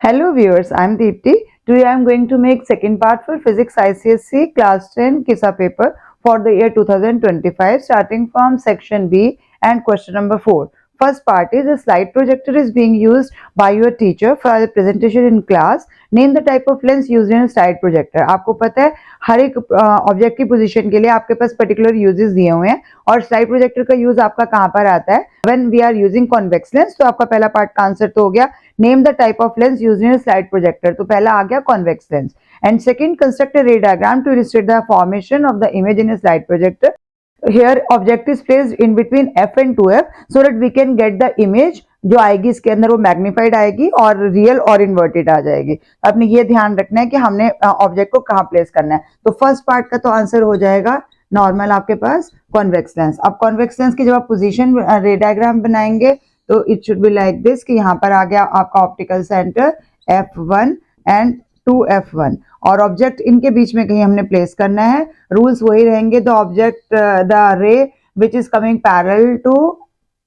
Hello viewers, I am Deepti. Today I am going to make second part for Physics ICSE Class 10 KISA paper for the year 2025 starting from section B and question number 4. First part is a slide projector is being used by your teacher for the presentation in class. Name the type of lens used in a slide projector. आपको पता है हर एक object की position के लिए आपके पास particular uses दिए हुए हैं और स्लाइड प्रोजेक्टर का यूज आपका कहाँ पर आता है when we are using convex lens. तो आपका पहला पार्ट का आंसर तो हो गया name the type of lens used in slide projector, तो पहला आ गया convex lens. And second, construct a ray diagram to illustrate the formation of the image in a slide projector. Here object is placed in between f and 2f so that we can get the image जो आएगी इसके अंदर वो magnified आएगी और real और inverted आ जाएगी। आपने ये ध्यान रखना है कि हमने ऑब्जेक्ट को कहाँ प्लेस करना है। तो फर्स्ट पार्ट का तो आंसर हो जाएगा नॉर्मल आपके पास कॉन्वेक्स लेंस। अब कॉन्वेक्स लेंस की जब आप पोजीशन रे डायग्राम बनाएंगे तो it should be like this कि यहाँ पर आ गया आपका optical centre F1 and 2F1 और ऑब्जेक्ट इनके बीच में कहीं हमने प्लेस करना है। रूल्स वही रहेंगे, the object the ray which is coming parallel to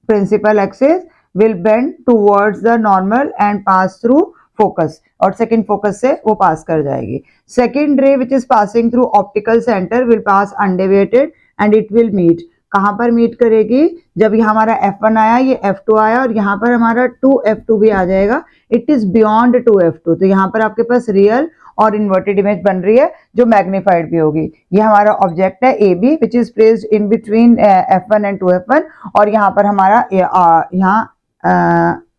principal axis will bend towards the normal and pass through focus और सेकेंड फोकस से वो पास कर जाएगी। Second ray which is passing through optical centre will pass undeviated and it will meet. कहाँ पर meet करेगी? जब ये हमारा F1 आया, ये F2 आया और यहाँ पर हमारा 2F2 भी आ जाएगा। इट इज बियॉन्ड 2F2, तो यहाँ पर आपके पास रियल और इन्वर्टेड इमेज बन रही है जो मैग्नीफाइड भी होगी। ये हमारा ऑब्जेक्ट है AB which is placed in between F1 and 2F1 और यहाँ पर हमारा यहाँ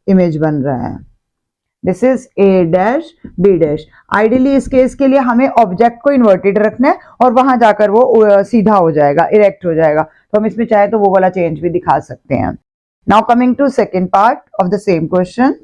इमेज बन रहा है। This is A dash B dash. Ideally इस केस के लिए हमें ऑब्जेक्ट को इन्वर्टेड रखना है और वहां जाकर वो सीधा हो जाएगा, इरेक्ट हो जाएगा। तो हम इसमें चाहे तो वो वाला चेंज भी दिखा सकते हैं। Now coming to second part of the same question.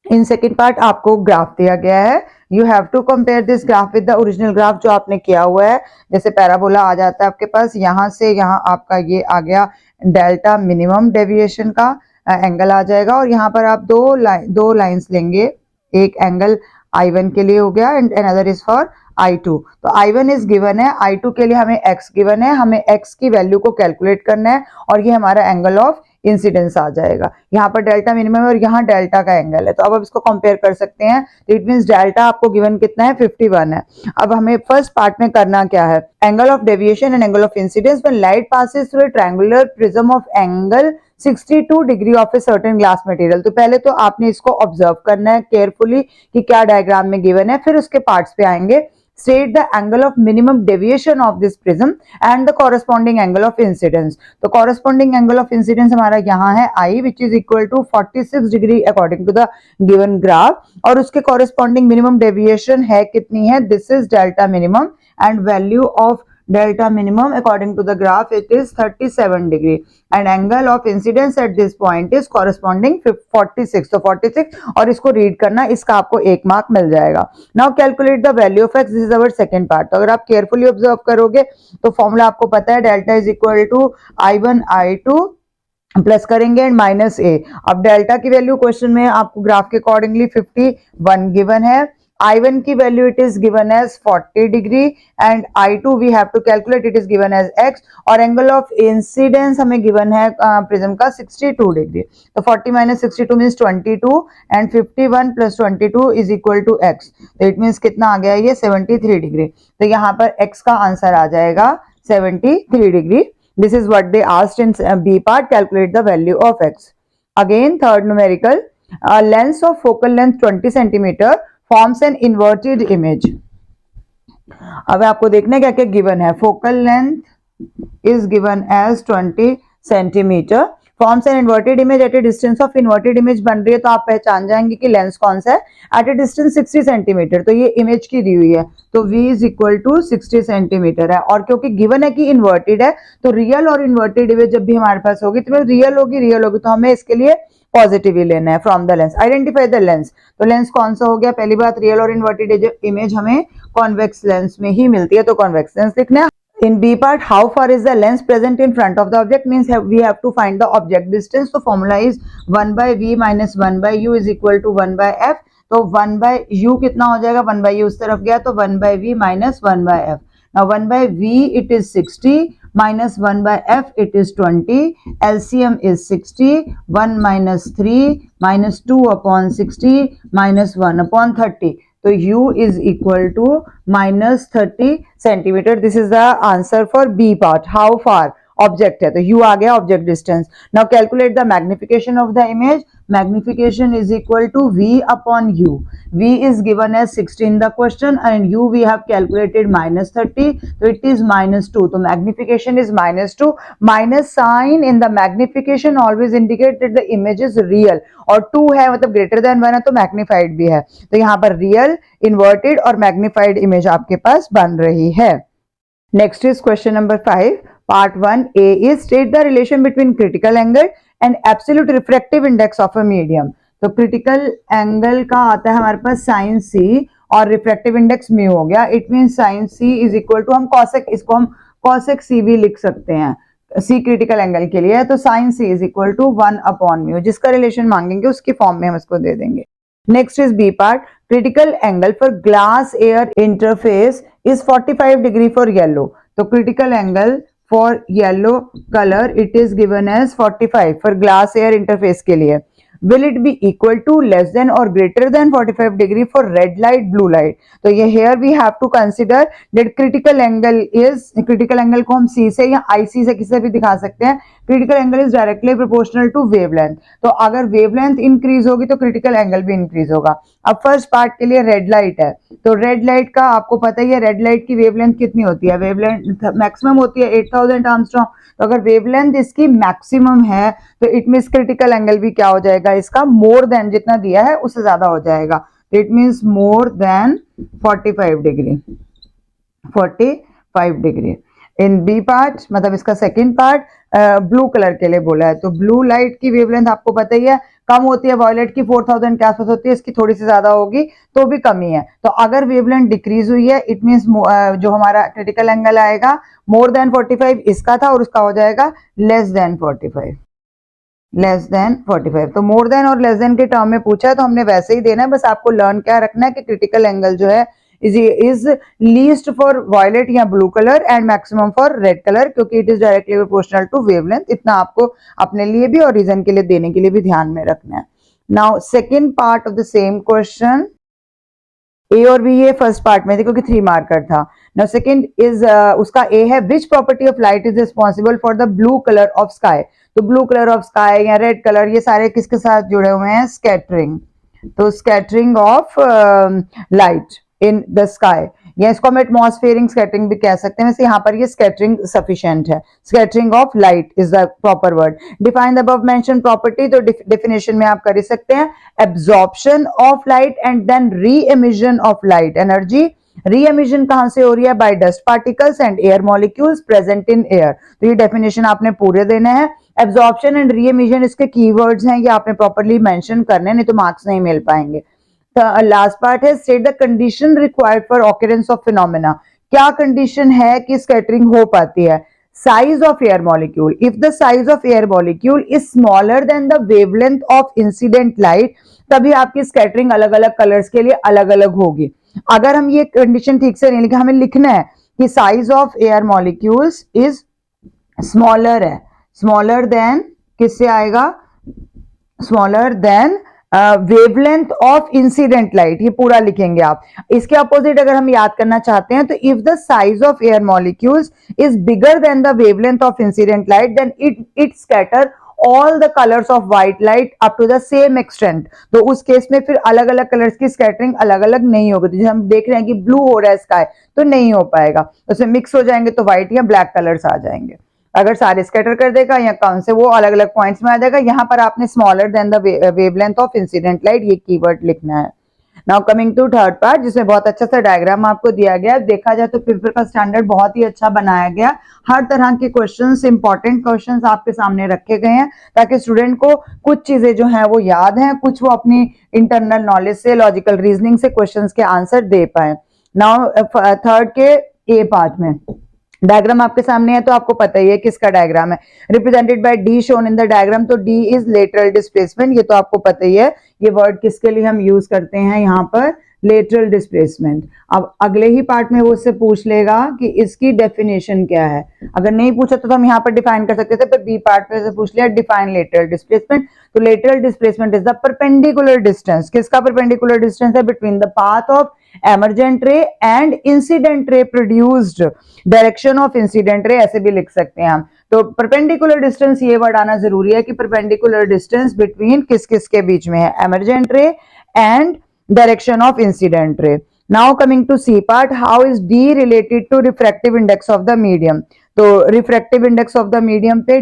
In second part आपको ग्राफ दिया गया है। You have to compare this graph with the original graph जो आपने किया हुआ है। जैसे पैराबोला आ जाता है आपके पास, यहाँ से यहाँ आपका ये आ गया डेल्टा मिनिमम डेविएशन का एंगल आ जाएगा और यहाँ पर आप दो लाइंस लेंगे। एक एंगल I1 के लिए हो गया and another is for I2। तो I1 इज गिवन है, I2 के लिए हमें x गिवन है, हमें x की वैल्यू को कैलकुलेट करना है और ये हमारा एंगल ऑफ इंसिडेंस आ जाएगा। यहाँ पर डेल्टा मिनिमम है और यहाँ डेल्टा का एंगल है। तो अब आप इसको कंपेयर कर सकते हैं। तो इट मींस डेल्टा आपको गिवन कितना है? 51 है। अब हमें फर्स्ट पार्ट में करना क्या है? Angle of deviation and angle of incidence when light passes through a triangular prism of angle 62 degree of a certain glass material. तो पहले तो आपने इसको ऑब्जर्व करना है केयरफुली कि क्या डायग्राम में गिवन है, फिर उसके पार्ट्स पे आएंगे। State the angle of minimum deviation of this prism and the corresponding angle of incidence। तो corresponding angle of incidence हमारा यहाँ है I which is equal to 46 degree according to the given graph और उसके corresponding minimum deviation है कितनी है? This is delta minimum and value of delta minimum according to the graph it is 37 degree and angle of incidence at this point is corresponding 46। तो 46 और इसको read करना, इसका आपको 1 मार्क मिल जाएगा। Now calculate the value of x, this is our second part. तो अगर आप केयरफुली ऑब्जर्व करोगे तो फॉर्मूला आपको पता है, delta is equal to I1 I2 plus करेंगे एंड माइनस A। अब डेल्टा की वैल्यू क्वेश्चन में आपको ग्राफ के अकॉर्डिंगली 51 गिवन है। I1 की value it is given as 40 degree and I2 we have to calculate, it is given as x और angle of incidence हमें गिवन है प्रिज्म का 62 डिग्री। तो 40 minus 62 means 22 and 51 plus 22 is equal to x। तो it means कितना आ गया ये 73 डिग्री। तो यहाँ पर x का आंसर आ जाएगा 73 degree. This is what they asked in B part. Calculate the value of x. Again, third numerical. A lens of focal length 20 centimeter forms an inverted image. अब आपको देखना है क्या क्या गिवन है। Focal length is given as 20 centimeter. Forms an inverted image at a distance of inverted image बन रही है तो आप पहचान जाएंगे कि लेंस कौन सा है। At a distance 60 सेंटीमीटर, तो ये इमेज की दी हुई है तो V is equal to 60 centimetre है और क्योंकि गिवन है कि इन्वर्टेड है तो रियल और इन्वर्टेड इमेज जब भी हमारे पास होगी तो रियल होगी तो हमें इसके लिए पॉजिटिव ही लेना है from the lens. Identify the lens, तो लेंस कौन सा हो गया? पहली बात रियल और इन्वर्टेड इमेज हमें कॉन्वेक्स लेंस में ही मिलती है तो कॉन्वेक्स लेंस लिखना है। In B part, how far is the lens present in front of the object means we have to find the object distance. So formula is 1 by V minus 1 by U is equal to 1 by F। तो 1 by U कितना हो जाएगा? 1 by U उस तरफ गया तो 1 by V minus 1 by F। Now 1 by V it is 60 minus 1 by f, it is 20. LCM is 60. 1 minus 3 minus 2 upon 60 minus 1 upon 30. So u is equal to minus 30 centimeter. This is the answer for B part. How far? Object है तो u आ गया object distance. Now calculate the magnification of the image. Magnification is equal to v upon u. v is given as 60 in the question and u we have calculated minus 30, so it is minus 2. तो magnification is minus 2. Minus sign in the magnification always indicate that the image is real. और 2 है मतलब greater than 1 है तो magnified भी है. तो यहाँ पर real, inverted और magnified image आपके पास बन रही है. Next is question number 5. Part 1A is state the relation between critical angle and absolute refractive index of a medium. तो critical angle का आता है हमारे पास sin c और refractive index mu हो गया. It means sin c is equal to हम cosec, इसको हम cosec c भी लिख सकते हैं. c critical angle के लिए है तो sin c is equal to 1 upon mu. जिसका relation मांगेंगे उसकी फॉर्म में हम इसको दे देंगे. Next is B part. Critical angle for glass air interface is 45 degree for yellow. तो critical angle for yellow color it is given as 45 for glass air interface के लिए. Will it be equal to, less than or greater than 45 degree for red light, blue light? तो ये here we have to consider that critical angle को हम C से या IC से किसी भी दिखा सकते हैं. Critical angle is directly proportional to wavelength. तो अगर wavelength increase होगी तो critical angle भी increase होगा. अब फर्स्ट पार्ट के लिए रेड लाइट है तो रेड लाइट का आपको पता ही है रेड लाइट की वेवलेंथ कितनी होती है. वेवलेंथ मैक्सिमम होती है 8000 आर्मस्ट्रॉन्ग. तो अगर वेवलेंथ इसकी मैक्सिमम है तो इट मीन्स क्रिटिकल एंगल भी क्या हो जाएगा इसका मोर देन जितना दिया है उससे ज्यादा हो जाएगा. तो it means more than 45 degree. 45 degree. In B part मतलब इसका सेकंड पार्ट ब्लू कलर के लिए बोला है. तो ब्लू लाइट की वेवलेंथ आपको पता ही है कम होती है वॉयलेट की 4000 के आसपास होती है. इसकी थोड़ी सी ज्यादा होगी तो भी कमी है. तो अगर वेवलेंथ डिक्रीज हुई है इट मींस जो हमारा क्रिटिकल एंगल आएगा मोर देन 45 इसका था और उसका हो जाएगा लेस देन 45. Less than 45. तो मोर देन और लेस देन के टर्म में पूछा है तो हमने वैसे ही देना है. बस आपको लर्न क्या रखना है कि क्रिटिकल एंगल जो है is least for violet या blue color and maximum for red color क्योंकि it is directly proportional to wavelength. इतना आपको अपने लिए भी और रीजन के लिए देने के लिए भी ध्यान में रखना है. Now second part of the same question, A और B ये फर्स्ट पार्ट में थे क्योंकि 3 मार्कर था. Now second is उसका A है which property of light is responsible for the blue color of sky. तो blue color of sky या red color ये सारे किसके साथ जुड़े हुए हैं स्कैटरिंग. तो scattering of light in the sky या इसको हम एटमॉस्फेरिक स्कैटरिंग भी कह सकते हैं. वैसे यहाँ पर ये स्कैटरिंग सफिशिएंट है. Scattering of light is the proper word. Define the above mention property. तो डेफिनेशन में आप कर सकते हैं absorption of light and then reemission of light energy. Reemission कहां से हो रही है by dust particles and air molecules present in air. तो ये डेफिनेशन आपने पूरे देने हैं. एब्जॉर्प्शन एंड री एमिशन इसके कीवर्ड्स हैं ये आपने प्रॉपर्ली मेंशन करने नहीं तो मार्क्स नहीं मिल पाएंगे. लास्ट पार्ट है state the condition required for occurrence of phenomena. क्या कंडीशन है कि स्कैटरिंग हो पाती है. Size of air molecule. If the size of air molecule is smaller than the wavelength of incident light तभी आपकी स्कैटरिंग अलग अलग कलर्स के लिए अलग अलग होगी. अगर हम ये कंडीशन ठीक से नहीं लिखे हमें लिखना है कि size of air molecules is smaller है. स्मॉलर देन किससे आएगा smaller than wavelength of incident light. ये पूरा लिखेंगे आप. इसके अपोजिट अगर हम याद करना चाहते हैं तो if the size of air molecules is bigger than the wavelength of incident light then it scatter all the colours of white light up to the same extent. तो उस केस में फिर अलग अलग कलर्स की स्कैटरिंग अलग अलग नहीं होगी. जैसे हम देख रहे हैं कि ब्लू हो रहा है स्काई तो नहीं हो पाएगा. उसमें मिक्स हो जाएंगे तो व्हाइट या ब्लैक कलर्स आ जाएंगे. अगर सारे स्कैटर कर देगा या कौन से वो अलग अलग पॉइंट्स में आ जाएगा. यहाँ पर आपने smaller than the wavelength of incident light ये कीवर्ड लिखना है. Now coming to third part जिसमें बहुत अच्छा सा डायग्राम आपको दिया गया है. देखा जाए तो पेपर का स्टैंडर्ड बहुत ही अच्छा बनाया गया. हर तरह के क्वेश्चंस इंपॉर्टेंट क्वेश्चंस आपके सामने रखे गए हैं ताकि स्टूडेंट को कुछ चीजें जो है वो याद हैं कुछ वो अपनी इंटरनल नॉलेज से लॉजिकल रीजनिंग से क्वेश्चंस के आंसर दे पाए. नाउ थर्ड के ए पार्ट में डायग्राम आपके सामने है तो आपको पता ही है किसका डायग्राम है. Represented by D shown in the diagram. तो डी इज लेटरल डिस्प्लेसमेंट ये तो आपको पता ही है. ये वर्ड किसके लिए हम यूज करते हैं यहाँ पर, लेटरल डिस्प्लेसमेंट। अब अगले ही पार्ट में वो उससे पूछ लेगा कि इसकी डेफिनेशन क्या है। अगर नहीं पूछा तो हम यहाँ पर डिफाइन कर सकते थे, पर बी पार्ट में से पूछ लिया डिफाइन लेटरल डिस्प्लेसमेंट। तो lateral displacement is the perpendicular distance, किसका परपेंडिकुलर डिस्टेंस है, between the path of emergent ray and incident ray produced, direction of incident ray ऐसे भी लिख सकते हैं हम। तो परपेंडिकुलर डिस्टेंस ये वर्ड आना जरूरी है कि परपेंडिकुलर डिस्टेंस बिटवीन किस किस के बीच में है, emergent ray and direction of incident ray. Now coming to C part, how is D related to refractive index of the medium? तो refractive index of the medium पे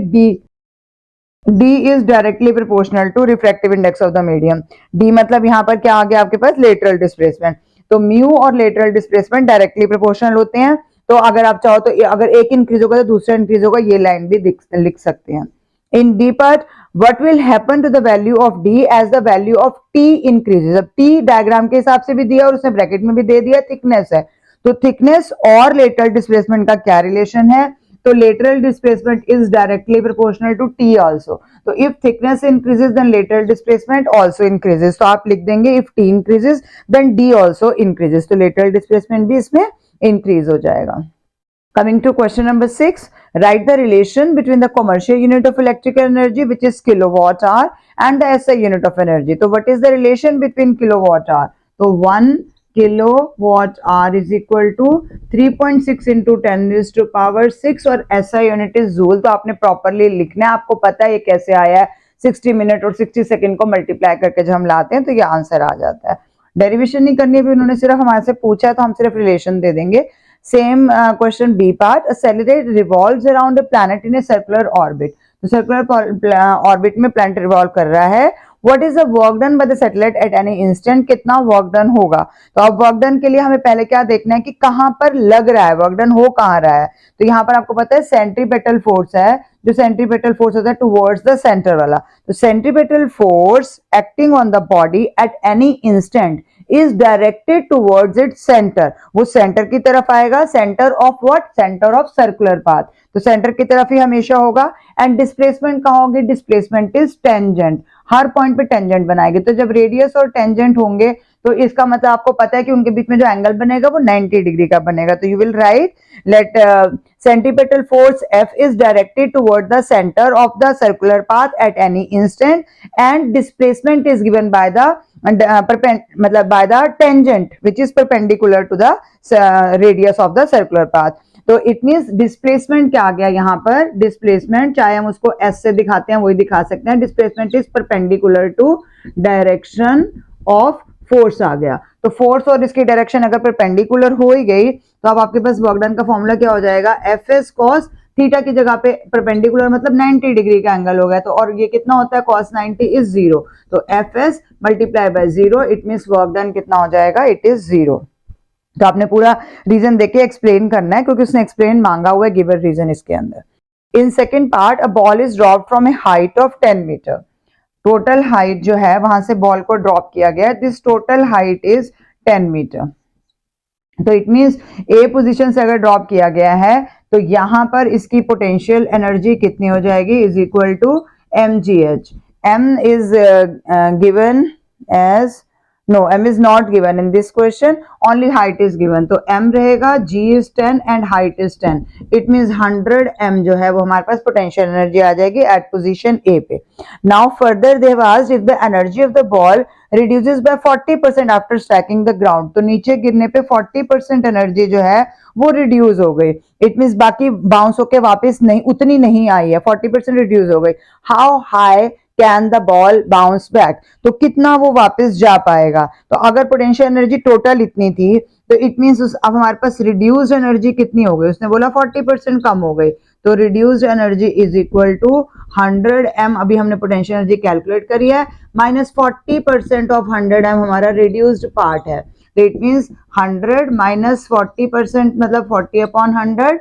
D is directly proportional to refractive index of the medium. D मतलब यहाँ पर क्या आ गया आपके पास, lateral displacement। तो mu और lateral displacement डायरेक्टली प्रोपोर्शनल होते हैं। तो अगर आप चाहो तो अगर एक इंक्रीज होगा तो दूसरा इंक्रीज होगा, ये लाइन भी लिख सकते हैं। In D part, what will happen to the value of D as the value of T increases? अब T डायग्राम के हिसाब से भी दिया और उसने ब्रैकेट में भी दे दिया, थिकनेस है। तो थिकनेस और लेटरल डिस्प्लेसमेंट का क्या रिलेशन है, तो lateral displacement is directly proportional to T also. तो if thickness increases then lateral displacement also increases. तो आप लिख देंगे if T increases then D also increases, तो लेटरल डिस्प्लेसमेंट भी इसमें इंक्रीज हो जाएगा। Coming to question number 6, write the relation between the commercial unit of electrical energy, which is kilowatt hour, and the SI unit of energy. So what is the relation between kilowatt hour? So 1 kilowatt hour is equal to 3.6 into 10 raised to power 6 और SI unit is joule। तो आपने properly लिखना है, आपको पता है ये कैसे आया है, 60 मिनट और 60 सेकेंड को मल्टीप्लाई करके जब हम लाते हैं तो ये आंसर आ जाता है। डेरिवेशन नहीं करनी है, उन्होंने सिर्फ हमारे से पूछा है तो हम सिर्फ रिलेशन दे देंगे। Same question B part, a satellite revolves around a planet in a circular orbit। तो circular orbit में planet revolve कर रहा है। What is the work done by the satellite at any instant? कितना work done होगा? तो अब work done के लिए हमें पहले क्या देखना है कि कहाँ पर लग रहा है, work done हो कहाँ रहा है। तो यहाँ पर आपको पता है सेंट्रीपेटल फोर्स है, जो सेंट्रीपेटल फोर्स होता है टुवर्ड्स द सेंटर वाला। तो centripetal force acting on the body at any instant is directed towards its center। वो सेंटर की तरफ आएगा, centre of what, centre of circular path. तो सेंटर की तरफ ही हमेशा होगा। एंड डिस्प्लेसमेंट कहाँ होगी, displacement is tangent, her point पे टेंजेंट बनाएगी। तो जब रेडियस और टेंजेंट होंगे तो इसका मतलब आपको पता है कि उनके बीच में जो एंगल बनेगा वो 90 डिग्री का बनेगा। तो you will right let centripetal force F is directed toward the center of the circular path at any instant and displacement is given by the मतलब by the tangent which is perpendicular to the radius of the circular path। तो it means displacement क्या आ गया यहाँ पर, displacement चाहे हम उसको S से दिखाते हैं वही दिखा सकते हैं, displacement is perpendicular to direction of force आ गया। तो फोर्स और इसकी डायरेक्शन अगर परपेंडिकुलर हो ही गई तो अब आपके पास वर्क डन का फॉर्मूला क्या हो जाएगा, एफ एस कॉस थीटा की जगह पे परपेंडिकुलर मतलब 90 डिग्री का एंगल हो गया। तो और ये कितना होता है, कॉस 90 इज 0। तो F S multiply by 0, it means work done कितना हो जाएगा, इट इज 0। तो आपने पूरा रीजन देके एक्सप्लेन करना है क्योंकि उसने एक्सप्लेन मांगा हुआ है, गिवन रीजन इसके अंदर। In second part, a ball is drop from a height of 10 metre. Total height जो है वहां से बॉल को ड्रॉप किया गया है, this total height is 10 metre. तो इट मीन्स ए पोजीशन से अगर ड्रॉप किया गया है तो यहां पर इसकी पोटेंशियल एनर्जी कितनी हो जाएगी, is equal to mgh। m is given as no, m is not given in this question, only height is given। तो m रहेगा, g is 10 and height is 10, it means 100 m जो है वो हमारे पास potential energy आ जाएगी eight position a पे। Now further they have asked if the energy of the ball reduces by 40% after striking the ground। तो नीचे गिरने पे 40% एनर्जी जो है वो रिड्यूस हो गई, इट मीन्स बाकी बाउंस होके वापस नहीं उतनी नहीं आई है, 40% रिड्यूस हो गई। How high can the ball bounce back, तो कितना वो वापस जा पाएगा। तो अगर पोटेंशियल एनर्जी टोटल इतनी थी तो इट मीन्स अब हमारे पास रिड्यूस्ड एनर्जी कितनी हो गई, उसने बोला 40% कम हो गई। तो reduced energy is equal to 100 m, अभी हमने पोटेंशियल एनर्जी कैलकुलेट करी है, माइनस 40% ऑफ 100 m हमारा रिड्यूस्ड पार्ट है। तो इट मीन्स 100 माइनस 40% मतलब 40 अपॉन 100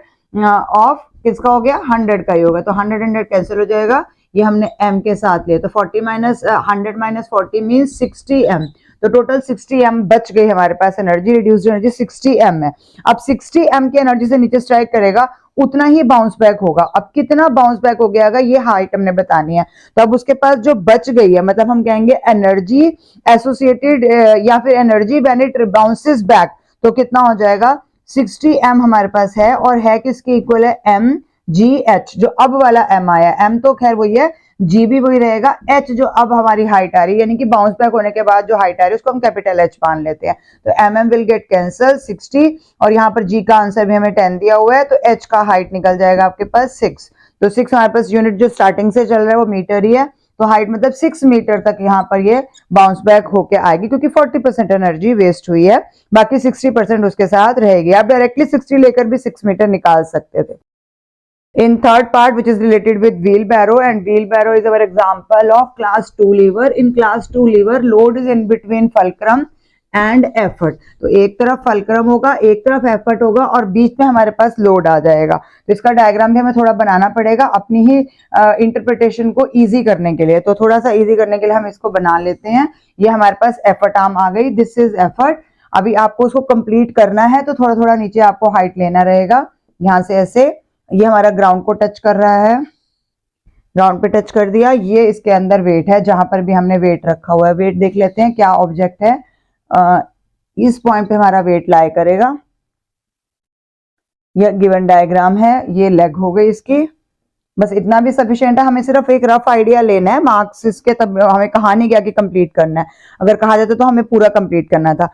ऑफ किसका हो गया, 100 का ही होगा। तो 100 कैंसिल हो जाएगा, ये हमने m के साथ लिया। तो 40 माइनस 100 माइनस 40 मीन्स 60 m। तो टोटल 60 m बच गई हमारे पास एनर्जी, रिड्यूस्ड एनर्जी 60 m है। अब 60 m की एनर्जी से नीचे स्ट्राइक करेगा, उतना ही बाउंस बैक होगा। अब कितना बाउंस बैक हो गया, ये हाइट हमने बतानी है। तो अब उसके पास जो बच गई है, मतलब हम कहेंगे एनर्जी एसोसिएटेड या फिर energy when it bounces back, तो कितना हो जाएगा 60 m हमारे पास है, और है किसके इक्वल है m g h, जो अब वाला m आया, m तो खैर वही है, g भी वही रहेगा, h जो अब हमारी हाइट आ रही है, यानी कि बाउंस बैक होने के बाद जो हाइट आ रही है उसको हम कैपिटल H मान लेते हैं। तो mm विल गेट कैंसल 60, और यहाँ पर g का आंसर भी हमें 10 दिया हुआ है, तो h का हाइट निकल जाएगा आपके पास 6। तो 6 हमारे पास यूनिट जो स्टार्टिंग से चल रहा है वो मीटर ही है, तो हाइट मतलब 6 मीटर तक यहाँ पर ये बाउंस बैक होके आएगी, क्योंकि 40% एनर्जी वेस्ट हुई है, बाकी 60% उसके साथ रहेगी। आप डायरेक्टली 60 लेकर भी 6 मीटर निकाल सकते थे। In third part, which is related with wheelbarrow, and wheelbarrow is our example of class 2 lever. In class 2 lever, load is in between fulcrum and effort. तो एक तरफ फलक्रम होगा, एक तरफ एफर्ट होगा, और बीच में हमारे पास लोड आ जाएगा। तो इसका डायग्राम भी हमें थोड़ा बनाना पड़ेगा अपनी ही इंटरप्रिटेशन को इजी करने के लिए। तो थोड़ा सा इजी करने के लिए हम इसको बना लेते हैं। ये हमारे पास एफर्ट आर्म आ गई, दिस इज एफर्ट। अभी आपको उसको कंप्लीट करना है, तो थोड़ा थोड़ा नीचे आपको हाइट लेना रहेगा, यहाँ से ऐसे। ये हमारा ग्राउंड को टच कर रहा है, ग्राउंड पे टच कर दिया। ये इसके अंदर वेट है, जहां पर भी हमने वेट रखा हुआ है। वेट देख लेते हैं क्या ऑब्जेक्ट है। इस पॉइंट पे हमारा वेट लाई करेगा। यह गिवन डायग्राम है, ये लेग हो गई इसकी। बस इतना भी सफिशिएंट है, हमें सिर्फ एक रफ आइडिया लेना है, मार्क्स इसके तब हमें कहा नहीं गया कि कंप्लीट करना है। अगर कहा जाता तो हमें पूरा कंप्लीट करना था।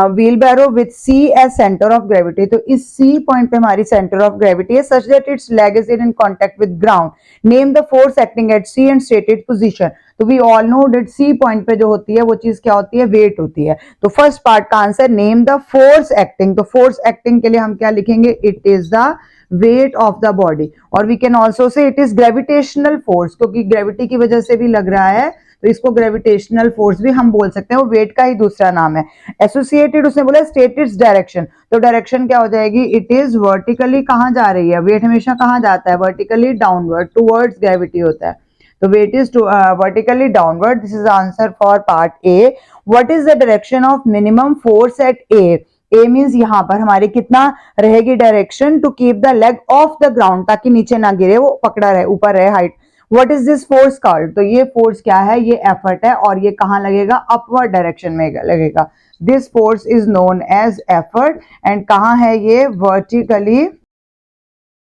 Wheelbarrow with C as centre of gravity, तो इस सी पॉइंट पे हमारी सेंटर ऑफ ग्रेविटी है, such that its leg is in contact with ground. Name the force acting at C and stated position. तो we all know that C point पे जो होती है वो चीज क्या होती है, वेट होती है। तो फर्स्ट पार्ट का answer name the force acting. तो फोर्स एक्टिंग के लिए हम क्या लिखेंगे, it is the weight of the body. और we can also say it is gravitational force, क्योंकि ग्रेविटी की वजह से भी लग रहा है, तो इसको ग्रेविटेशनल फोर्स भी हम बोल सकते हैं, वो वेट का ही दूसरा नाम है। एसोसिएटेड उसने बोला स्टेट इट्स डायरेक्शन, तो डायरेक्शन क्या हो जाएगी, इट इज वर्टिकली कहां जा रही है, वेट हमेशा कहां जाता है, वर्टिकली डाउनवर्ड, टुवर्ड्स ग्रेविटी होता है। तो weight is vertically downward. This is answer for part A. What is the direction of minimum force at A. A means यहाँ पर हमारी कितना रहेगी direction, to keep the leg off the ground, ताकि नीचे ना गिरे, वो पकड़ा रहे, ऊपर रहे height. What is this force called, तो ये फोर्स क्या है, ये एफर्ट है, और ये कहाँ लगेगा, अपवर्ड डायरेक्शन में लगेगा। This force is known as effort, and कहाँ है ये, वर्टिकली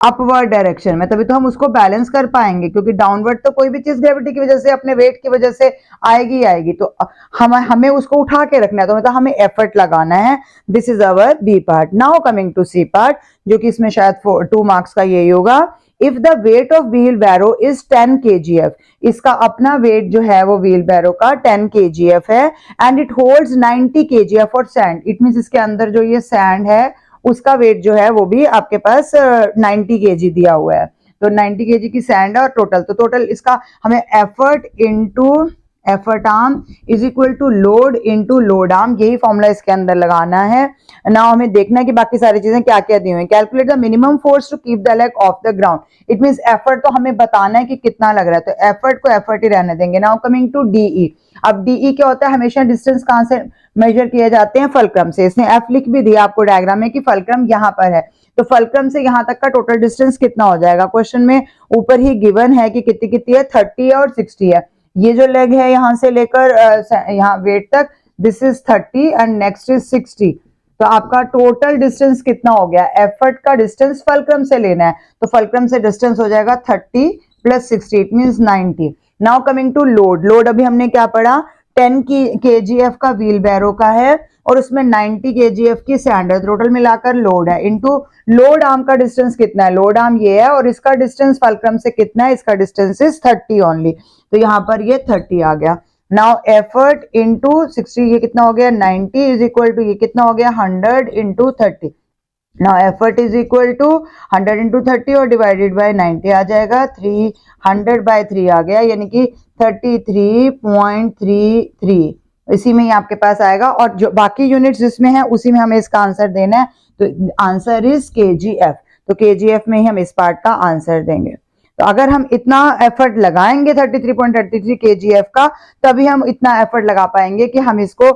अपवर्ड डायरेक्शन में। तभी तो हम उसको बैलेंस कर पाएंगे, क्योंकि डाउनवर्ड तो कोई भी चीज ग्रेविटी की वजह से, अपने वेट की वजह से आएगी आएगी, तो हमें उसको उठा के रखना है, तो मतलब हमें एफर्ट लगाना है। This is our B part. Now coming to C part, जो कि इसमें शायद 2 मार्क्स का यही होगा। If the weight of wheelbarrow is 10 kgf, इसका अपना वेट जो है वो व्हील बैरो का 10 kgf है, एंड इट होल्ड्स 90 kgf और सैंड। इट मीन्स इसके अंदर जो ये सैंड है उसका वेट जो है वो भी आपके पास 90 kg दिया हुआ है। तो 90 kg की सैंड है, और टोटल, तो टोटल इसका हमें effort into effort arm is equal to load into load arm, यही फॉर्मूला इसके अंदर लगाना है। नाउ हमें देखना है कि बाकी सारी चीजें क्या क्या दी हुई हैं। Calculate the minimum force to keep the leg off the ground. It means effort तो हमें बताना है कि कितना लग रहा है, तो एफर्ट को एफर्ट ही रहने देंगे। Now coming to DE. अब डीई क्या होता है, हमेशा डिस्टेंस कहां से मेजर किए जाते हैं, फलक्रम से। इसने एफ लिख भी दिया आपको डायग्राम में कि फलक्रम यहाँ पर है, तो फलक्रम से यहाँ तक का टोटल डिस्टेंस कितना हो जाएगा। क्वेश्चन में ऊपर ही गिवन है कि कितनी कितनी है, 30 और 60 है। ये जो लेग है यहाँ से लेकर यहाँ वेट तक, this is 30 and next is 60। तो आपका टोटल डिस्टेंस कितना हो गया, एफर्ट का डिस्टेंस फलक्रम से लेना है, तो फलक्रम से डिस्टेंस हो जाएगा 30 plus 60, it means 90। Now coming to load. Load अभी हमने क्या पढ़ा, 10 kgf का व्हील बैरो का है, और उसमें 90 kgf की सैंड है, टोटल मिलाकर लोड है, इनटू लोड आर्म का डिस्टेंस कितना है, लोड आर्म ये है, और इसका डिस्टेंस फलक्रम से कितना है, इसका डिस्टेंस इज 30 ओनली, तो यहाँ पर ये 30 आ गया। नाउ एफर्ट इनटू 60, ये कितना हो गया, 90 इज इक्वल टू ये कितना हो गया, 100 into 30। Now effort is equal to 100 into 30 और डिवाइडेड बाय 90 आ जाएगा, 300 बाय 3 आ गया, यानी कि 33.33, इसी में ही आपके पास आएगा। और जो बाकी यूनिट्स जिसमें है उसी में हमें इसका आंसर देना है, तो आंसर इज kgf। तो kgf में ही हम इस पार्ट का आंसर देंगे। तो अगर हम इतना एफर्ट लगाएंगे 33.33 kgf का, तभी हम इतना एफर्ट लगा पाएंगे कि हम इसको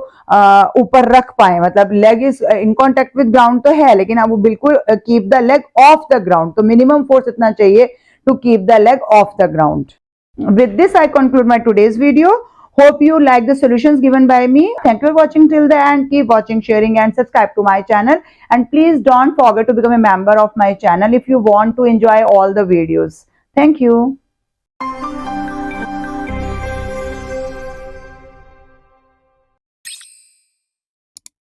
ऊपर रख पाए, मतलब leg is in contact with ground तो है, लेकिन अब वो बिल्कुल keep the leg off the ground, तो मिनिमम फोर्स इतना चाहिए to keep the leg off the ground. With this, I conclude my today's video. Hope you like the solutions given by me. Thank you for watching till the end. Keep watching, sharing, and subscribe to my channel. And please don't forget to become a member of my channel if you want to enjoy all the videos. Thank you.